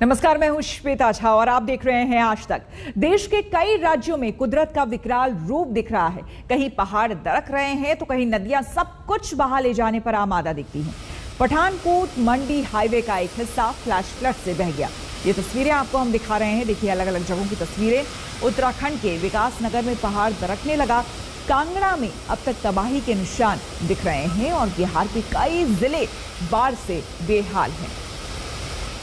नमस्कार, मैं हूं श्वेता झा और आप देख रहे हैं आज तक। देश के कई राज्यों में कुदरत का विकराल रूप दिख रहा है। कहीं पहाड़ दरक रहे हैं तो कहीं नदियां सब कुछ बहा ले जाने पर आमादा दिखती हैं। पठानकोट मंडी हाईवे का एक हिस्सा फ्लैश फ्लड से बह गया। ये तस्वीरें आपको हम दिखा रहे हैं। देखिए अलग अलग जगहों की तस्वीरें। उत्तराखंड के विकास नगर में पहाड़ दरकने लगा। कांगड़ा में अब तक तबाही के निशान दिख रहे हैं और बिहार के कई जिले बाढ़ से बेहाल हैं।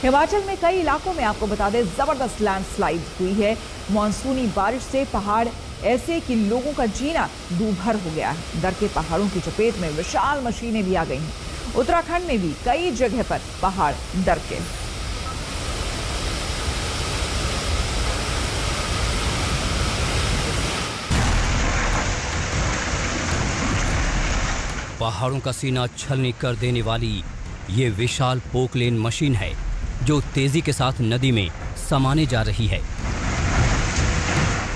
हिमाचल में कई इलाकों में आपको बता दें जबरदस्त लैंडस्लाइड हुई है। मॉनसूनी बारिश से पहाड़ ऐसे कि लोगों का जीना दूभर हो गया है। डर के पहाड़ों की चपेट में विशाल मशीनें भी आ गई हैं। उत्तराखंड में भी कई जगह पर पहाड़ दरके। पहाड़ों का सीना छलनी कर देने वाली ये विशाल पोकलेन मशीन है जो तेजी के साथ नदी में समाने जा रही है।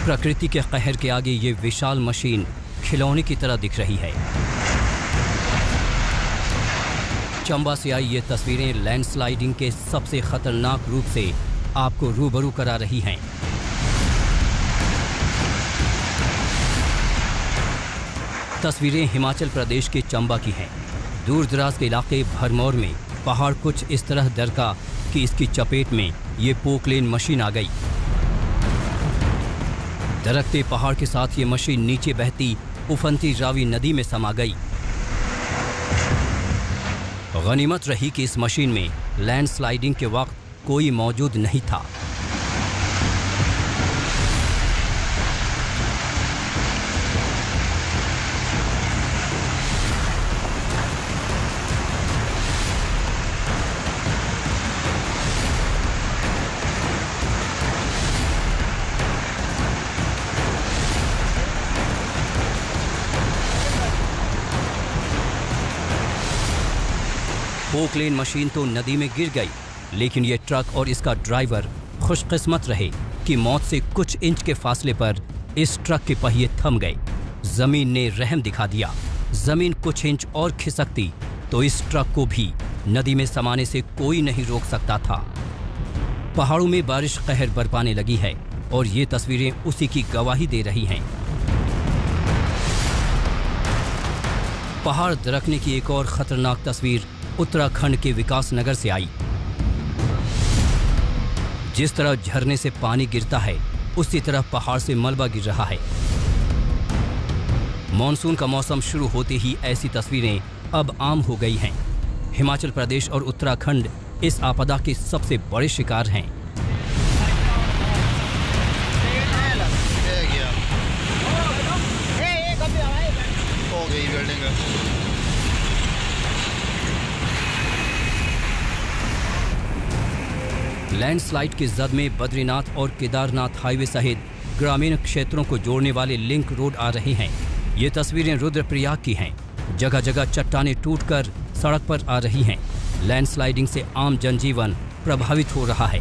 प्रकृति के कहर के आगे ये विशाल मशीन खिलौने की तरह दिख रही है। चंबा से आई ये तस्वीरें लैंडस्लाइडिंग के सबसे खतरनाक रूप से आपको रूबरू करा रही हैं। तस्वीरें हिमाचल प्रदेश के चंबा की हैं। दूर दराज के इलाके भरमौर में पहाड़ कुछ इस तरह दरका कि इसकी चपेट में ये पोकलेन मशीन आ गई। दरकते पहाड़ के साथ ये मशीन नीचे बहती उफनती रावी नदी में समा गई। गनीमत रही कि इस मशीन में लैंडस्लाइडिंग के वक्त कोई मौजूद नहीं था। पोकलेन मशीन तो नदी में गिर गई, लेकिन ये ट्रक और इसका ड्राइवर खुशकिस्मत रहे कि मौत से कुछ इंच के फासले पर इस ट्रक के पहिए थम गए। जमीन ने रहम दिखा दिया। जमीन कुछ इंच और खिसकती तो इस ट्रक को भी नदी में समाने से कोई नहीं रोक सकता था। पहाड़ों में बारिश कहर बरपाने लगी है और ये तस्वीरें उसी की गवाही दे रही हैं। पहाड़ दरकने की एक और खतरनाक तस्वीर उत्तराखंड के विकास नगर से आई। जिस तरह झरने से पानी गिरता है उसी तरह पहाड़ से मलबा गिर रहा है। मॉनसून का मौसम शुरू होते ही ऐसी तस्वीरें अब आम हो गई हैं। हिमाचल प्रदेश और उत्तराखंड इस आपदा के सबसे बड़े शिकार हैं। लैंडस्लाइड की जद में बद्रीनाथ और केदारनाथ हाईवे सहित ग्रामीण क्षेत्रों को जोड़ने वाले लिंक रोड आ रहे हैं। ये तस्वीरें रुद्रप्रयाग की हैं। जगह जगह चट्टानें टूटकर सड़क पर आ रही हैं। लैंडस्लाइडिंग से आम जनजीवन प्रभावित हो रहा है।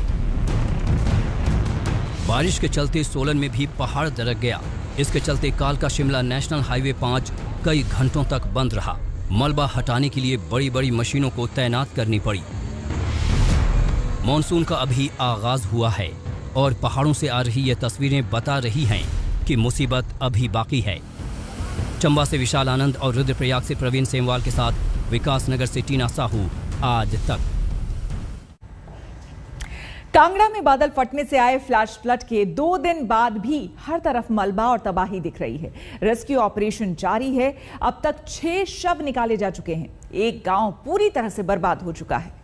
बारिश के चलते सोलन में भी पहाड़ दरक गया। इसके चलते कालका शिमला नेशनल हाईवे 5 कई घंटों तक बंद रहा। मलबा हटाने के लिए बड़ी बड़ी मशीनों को तैनात करनी पड़ी। मॉनसून का अभी आगाज हुआ है और पहाड़ों से आ रही ये तस्वीरें बता रही हैं कि मुसीबत अभी बाकी है। चंबा से विशाल आनंद और रुद्रप्रयाग से प्रवीण सेमवाल के साथ विकास नगर से टीना साहू, आज तक। कांगड़ा में बादल फटने से आए फ्लैश फ्लड के 2 दिन बाद भी हर तरफ मलबा और तबाही दिख रही है। रेस्क्यू ऑपरेशन जारी है। अब तक 6 शव निकाले जा चुके हैं। एक गांव पूरी तरह से बर्बाद हो चुका है।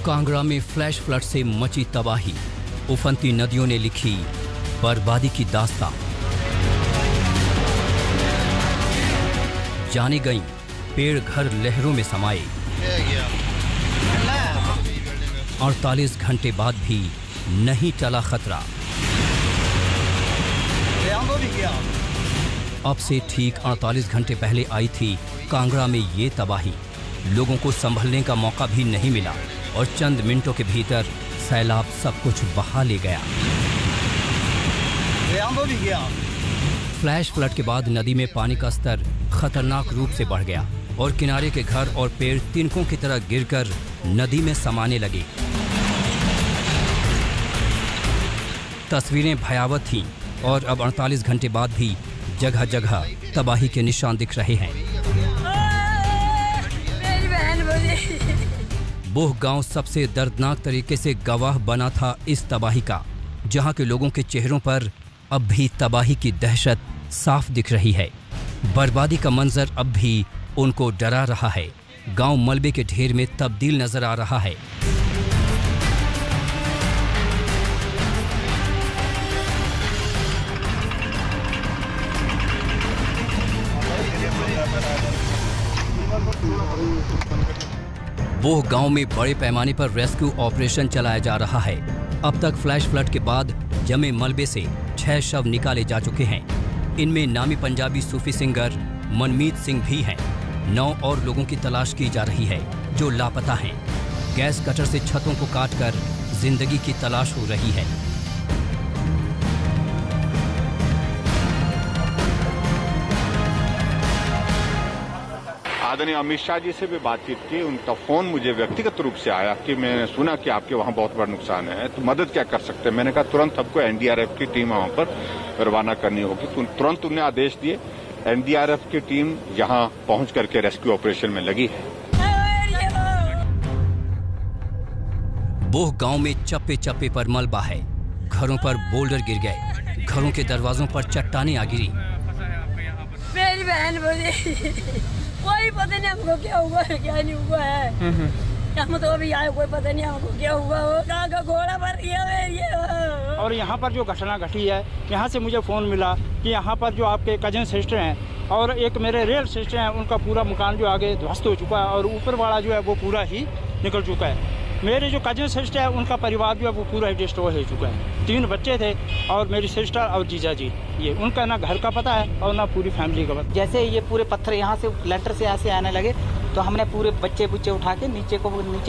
कांगड़ा में फ्लैश फ्लड से मची तबाही। उफनती नदियों ने लिखी बर्बादी की दास्तां। जाने गईं पेड़ घर लहरों में समाये। 48 घंटे बाद भी नहीं टला खतरा। अब से ठीक 48 घंटे पहले आई थी कांगड़ा में ये तबाही। लोगों को संभलने का मौका भी नहीं मिला और चंद मिनटों के भीतर सैलाब सब कुछ बहा ले गया। फ्लैश फ्लड के बाद नदी में पानी का स्तर खतरनाक रूप से बढ़ गया और किनारे के घर और पेड़ तिनकों की तरह गिरकर नदी में समाने लगे। तस्वीरें भयावह थीं और अब 48 घंटे बाद भी जगह जगह तबाही के निशान दिख रहे हैं। बोह गांव सबसे दर्दनाक तरीके से गवाह बना था इस तबाही का, जहां के लोगों के चेहरों पर अब भी तबाही की दहशत साफ दिख रही है। बर्बादी का मंजर अब भी उनको डरा रहा है। गांव मलबे के ढेर में तब्दील नजर आ रहा है। बोह गांव में बड़े पैमाने पर रेस्क्यू ऑपरेशन चलाया जा रहा है। अब तक फ्लैश फ्लड के बाद जमे मलबे से 6 शव निकाले जा चुके हैं। इनमें नामी पंजाबी सूफी सिंगर मनमीत सिंह भी हैं। 9 और लोगों की तलाश की जा रही है जो लापता हैं। गैस कटर से छतों को काटकर जिंदगी की तलाश हो रही है। आदरणीय अमित शाह जी से भी बातचीत की। उनका फोन मुझे व्यक्तिगत रूप से आया कि मैंने सुना कि आपके वहां बहुत बड़ा नुकसान है, तो मदद क्या कर सकते हैं। मैंने कहा तुरंत हमको एनडीआरएफ की टीम वहां पर रवाना करनी होगी। तो तुरंत उन्हें आदेश दिए। एनडीआरएफ की टीम यहां पहुंच करके रेस्क्यू ऑपरेशन में लगी है। बोह गांव में चप्पे चप्पे पर मलबा है। घरों पर बोल्डर गिर गए। घरों के दरवाजों पर चट्टानें आ गिरी। मेरी बहन बोली कोई पता नहीं हमको क्या हुआ है क्या नहीं हुआ है। हम तो अभी आए, कोई पता नहीं हमको क्या हुआ हो। कहाँ का घोड़ा भर गया है। और यहाँ पर जो घटना घटी है, यहाँ से मुझे फ़ोन मिला कि यहाँ पर जो आपके कजन सिस्टर हैं और एक मेरे रियल सिस्टर हैं, उनका पूरा मकान जो आगे ध्वस्त हो चुका है और ऊपर वाला जो है वो पूरा ही निकल चुका है। मेरे जो कजन सिस्टर है उनका परिवार जो है वो पूरा ही डिस्ट्रॉय हो चुका है। 3 बच्चे थे और मेरी सिस्टर और जीजा जी, ये उनका ना घर का पता है और ना पूरी फैमिली का पता। जैसे ये पूरे पत्थर यहाँ से लेंटर से ऐसे आने लगे तो हमने पूरे बच्चे बुच्चे उठा के नीचे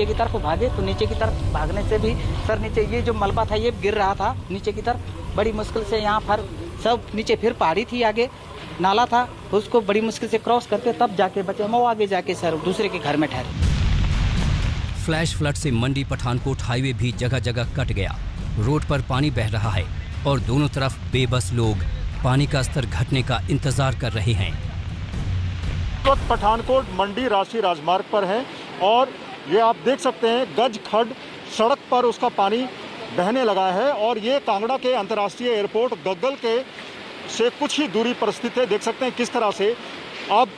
की तरफ भागे। तो नीचे की तरफ भागने से भी सर नीचे ये जो मलबा था ये गिर रहा था नीचे की तरफ। बड़ी मुश्किल से यहाँ पर सब नीचे, फिर पहाड़ी थी, आगे नाला था, उसको बड़ी मुश्किल से क्रॉस करके तब जाके बचे हम आगे जाके सर दूसरे के घर में ठहरे। फ्लैश फ्लड से मंडी पठानकोट हाईवे भी जगह जगह कट गया। रोड पर पानी बह रहा है और दोनों तरफ बेबस लोग पानी का स्तर घटने का इंतजार कर रहे हैं। पठानकोट मंडी राष्ट्रीय राजमार्ग पर है और ये आप देख सकते हैं गज खड सड़क पर उसका पानी बहने लगा है और ये कांगड़ा के अंतर्राष्ट्रीय एयरपोर्ट गग्गल के से कुछ ही दूरी पर स्थित है। देख सकते हैं किस तरह से अब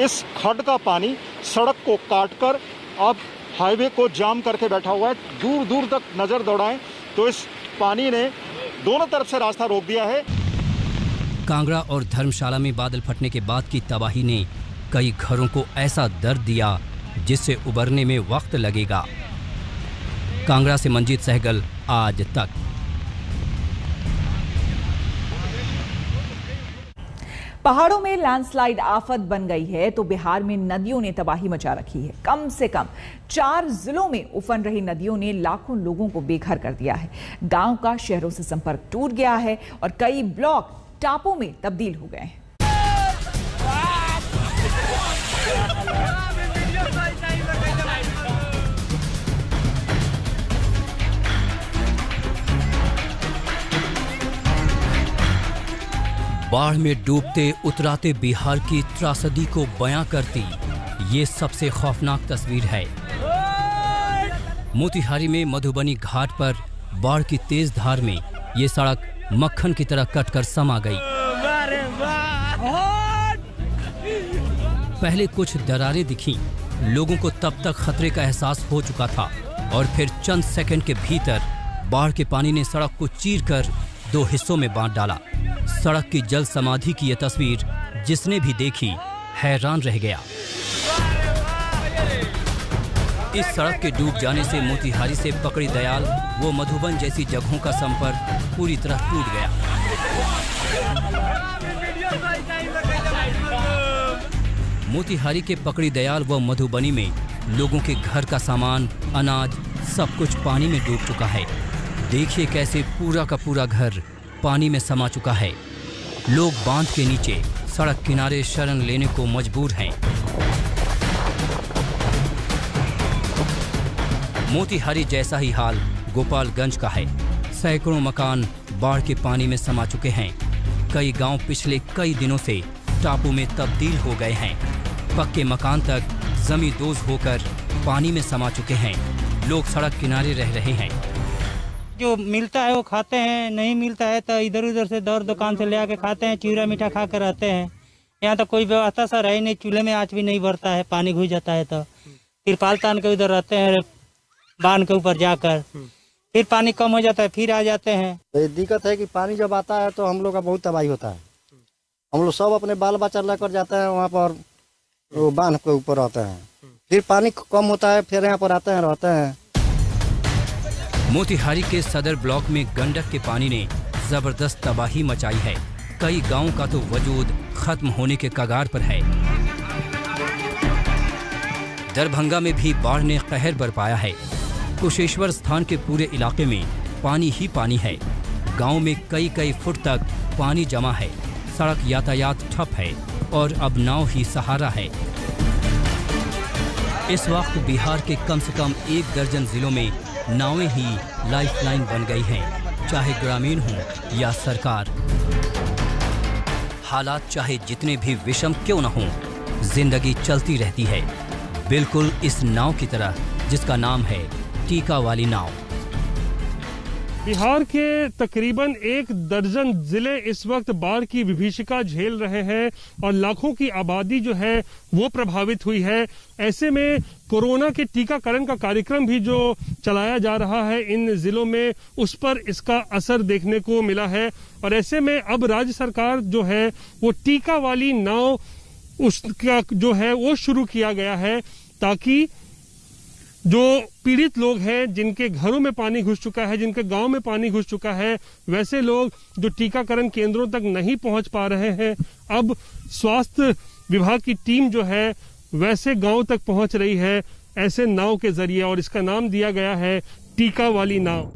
इस खड का पानी सड़क को काटकर अब हाईवे को जाम करके बैठा हुआ है। दूर दूर तक नजर दौड़ाएं तो इस पानी ने दोनों तरफ से रास्ता रोक दिया है। कांगड़ा और धर्मशाला में बादल फटने के बाद की तबाही ने कई घरों को ऐसा दर्द दिया जिससे उबरने में वक्त लगेगा। कांगड़ा से मंजीत सहगल, आज तक। पहाड़ों में लैंडस्लाइड आफत बन गई है तो बिहार में नदियों ने तबाही मचा रखी है। कम से कम 4 जिलों में उफन रही नदियों ने लाखों लोगों को बेघर कर दिया है। गांव का शहरों से संपर्क टूट गया है और कई ब्लॉक टापों में तब्दील हो गए हैं। बाढ़ में डूबते उतराते बिहार की त्रासदी को बयां करती ये सबसे खौफनाक तस्वीर है। मोतिहारी में मधुबनी घाट पर बाढ़ की तेज धार में ये सड़क मक्खन की तरह कटकर समा गई। पहले कुछ दरारें दिखीं, लोगों को तब तक खतरे का एहसास हो चुका था और फिर चंद सेकंड के भीतर बाढ़ के पानी ने सड़क को चीरकर 2 हिस्सों में बांट डाला। सड़क की जल समाधि की यह तस्वीर जिसने भी देखी हैरान रह गया। इस सड़क के डूब जाने से मोतिहारी से पकड़ी दयाल वो मधुबन जैसी जगहों का संपर्क पूरी तरह टूट गया। मोतिहारी के पकड़ी दयाल व मधुबनी में लोगों के घर का सामान, अनाज सब कुछ पानी में डूब चुका है। देखिए कैसे पूरा का पूरा घर पानी में समा चुका है। लोग बांध के नीचे सड़क किनारे शरण लेने को मजबूर हैं। मोतिहारी जैसा ही हाल गोपालगंज का है। सैकड़ों मकान बाढ़ के पानी में समा चुके हैं। कई गांव पिछले कई दिनों से टापू में तब्दील हो गए हैं। पक्के मकान तक जमींदोज होकर पानी में समा चुके हैं। लोग सड़क किनारे रह रहे हैं। जो मिलता है वो खाते हैं, नहीं मिलता है तो इधर उधर से दौड़ दुकान से ले आके खाते हैं, चिवड़ा मीठा खा कर रहते हैं। यहाँ तो कोई व्यवस्था सा रही नहीं, चूल्हे में आँच भी नहीं बढ़ता है, पानी घुस जाता है तो तिरपाल तान के उधर रहते हैं बांध के ऊपर जाकर। फिर पानी कम हो जाता है, फिर आ जाते हैं। तो ये दिक्कत है कि पानी जब आता है तो हम लोग का बहुत तबाही होता है। हम लोग सब अपने बाल बच्चा लेकर जाते हैं वहाँ पर, वो बांध के ऊपर रहते हैं। फिर पानी कम होता है, फिर यहाँ पर आते हैं, रहते हैं। मोतिहारी के सदर ब्लॉक में गंडक के पानी ने जबरदस्त तबाही मचाई है। कई गांवों का तो वजूद खत्म होने के कगार पर है। दरभंगा में भी बाढ़ ने कहर बरपाया है। कुशेश्वर स्थान के पूरे इलाके में पानी ही पानी है। गांव में कई फुट तक पानी जमा है। सड़क यातायात ठप है और अब नाव ही सहारा है। इस वक्त बिहार के कम से कम 1 दर्जन जिलों में नावें ही लाइफलाइन बन गई हैं, चाहे ग्रामीण हो या सरकार। हालात चाहे जितने भी विषम क्यों न हों, जिंदगी चलती रहती है, बिल्कुल इस नाव की तरह जिसका नाम है टीका वाली नाव। बिहार के तकरीबन 1 दर्जन जिले इस वक्त बाढ़ की विभीषिका झेल रहे हैं और लाखों की आबादी जो है वो प्रभावित हुई है। ऐसे में कोरोना के टीकाकरण का कार्यक्रम भी जो चलाया जा रहा है इन जिलों में, उस पर इसका असर देखने को मिला है। और ऐसे में अब राज्य सरकार जो है वो टीका वाली नाव उसका जो है वो शुरू किया गया है, ताकि जो पीड़ित लोग हैं, जिनके घरों में पानी घुस चुका है, जिनके गांव में पानी घुस चुका है, वैसे लोग जो टीकाकरण केंद्रों तक नहीं पहुंच पा रहे हैं, अब स्वास्थ्य विभाग की टीम जो है वैसे गांव तक पहुंच रही है ऐसे नाव के जरिए, और इसका नाम दिया गया है टीका वाली नाव।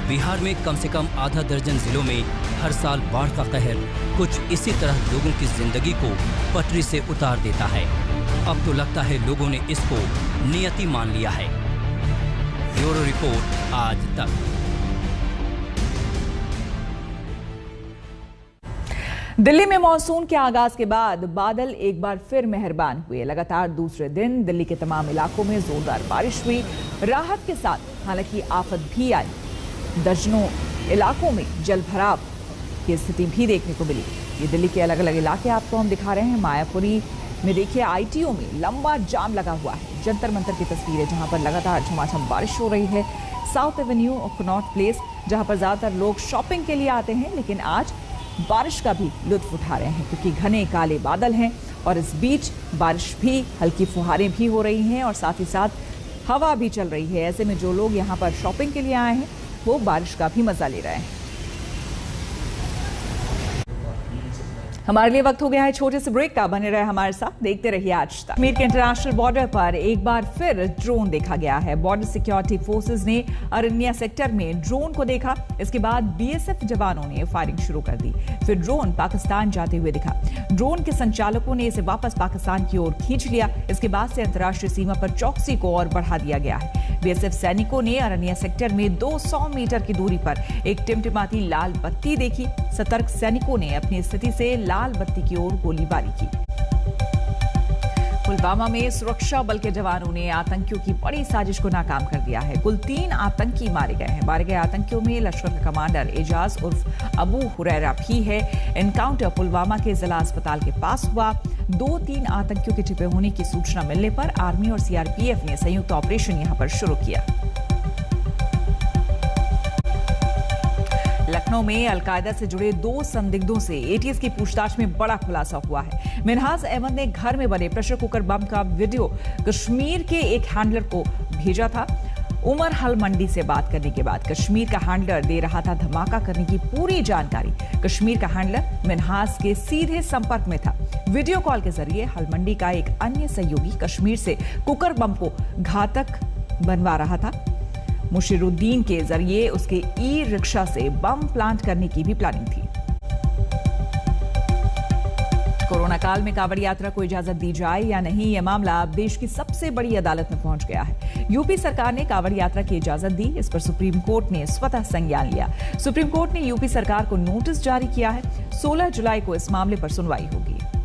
बिहार में कम से कम आधा दर्जन जिलों में हर साल बाढ़ का कहर कुछ इसी तरह लोगों की जिंदगी को पटरी से उतार देता है। अब तो लगता है लोगों ने इसको नियति मान लिया है। ब्यूरो रिपोर्ट आज तक। दिल्ली में मॉनसून के आगाज के बाद बादल एक बार फिर मेहरबान हुए। लगातार दूसरे दिन दिल्ली के तमाम इलाकों में जोरदार बारिश हुई। राहत के साथ हालांकि आफत भी आई। दर्जनों इलाकों में जल भराव की स्थिति भी देखने को मिली। ये दिल्ली के अलग अलग इलाके आपको हम दिखा रहे हैं। मायापुरी में देखिए आईटीओ में लंबा जाम लगा हुआ है। जंतर मंतर की तस्वीरें जहां पर लगातार झमाझम बारिश हो रही है। साउथ एवेन्यू और कनॉट प्लेस जहां पर ज्यादातर लोग शॉपिंग के लिए आते हैं, लेकिन आज बारिश का भी लुत्फ उठा रहे हैं क्योंकि घने काले बादल हैं और इस बीच बारिश भी, हल्की फुहारें भी हो रही हैं और साथ ही साथ हवा भी चल रही है। ऐसे में जो लोग यहाँ पर शॉपिंग के लिए आए हैं वो बारिश का भी मजा ले रहे हैं। हमारे लिए वक्त हो गया है छोटे से ब्रेक का। बने रहे हमारे साथ, देखते रहिए आज तक। कश्मीर के इंटरनेशनल बॉर्डर पर एक बार फिर ड्रोन देखा गया है। बॉर्डर सिक्योरिटी फोर्सेस ने अरनिया सेक्टर में ड्रोन को देखा। इसके बाद बीएसएफ जवानों ने फायरिंग शुरू कर दी। फिर ड्रोन पाकिस्तान जाते हुए दिखा। ड्रोन के संचालकों ने इसे वापस पाकिस्तान की ओर खींच लिया। इसके बाद से अंतर्राष्ट्रीय सीमा पर चौकसी को और बढ़ा दिया गया है। बीएसएफ सैनिकों ने अरनिया सेक्टर में 200 मीटर की दूरी पर एक टिमटिमाती लाल बत्ती देखी। सतर्क सैनिकों ने अपनी स्थिति से लाल बत्ती की ओर गोलीबारी की। पुलवामा में सुरक्षा बल के जवानों ने आतंकियों की बड़ी साजिश को नाकाम कर दिया है। कुल 3 आतंकी मारे गए हैं। मारे गए आतंकियों में लश्कर का कमांडर एजाज उर्फ अबू हुरैरा भी है। एनकाउंटर पुलवामा के जिला अस्पताल के पास हुआ। 2-3 आतंकियों के छिपे होने की सूचना मिलने पर आर्मी और सीआरपीएफ ने संयुक्त ऑपरेशन यहां पर शुरू किया। लखनऊ में अलकायदा से जुड़े 2 संदिग्धों से एटीएस की पूछताछ में बड़ा खुलासा हुआ है। मिनहाज अहमद ने घर में बने प्रेशर कुकर बम का वीडियो कश्मीर के एक हैंडलर को भेजा था। उमर हल मंडी से बात करने के बाद कश्मीर का हैंडलर दे रहा था धमाका करने की पूरी जानकारी। कश्मीर का हैंडलर मिन्हास के सीधे संपर्क में था। वीडियो कॉल के जरिए हल मंडी का एक अन्य सहयोगी कश्मीर से कुकर बम को घातक बनवा रहा था। मुशीरुद्दीन के जरिए उसके ई रिक्शा से बम प्लांट करने की भी प्लानिंग थी। कोरोना काल में कांवड़ यात्रा को इजाजत दी जाए या नहीं, यह मामला अब देश की सबसे बड़ी अदालत में पहुंच गया है। यूपी सरकार ने कांवड़ यात्रा की इजाजत दी, इस पर सुप्रीम कोर्ट ने स्वतः संज्ञान लिया। सुप्रीम कोर्ट ने यूपी सरकार को नोटिस जारी किया है। 16 जुलाई को इस मामले पर सुनवाई होगी।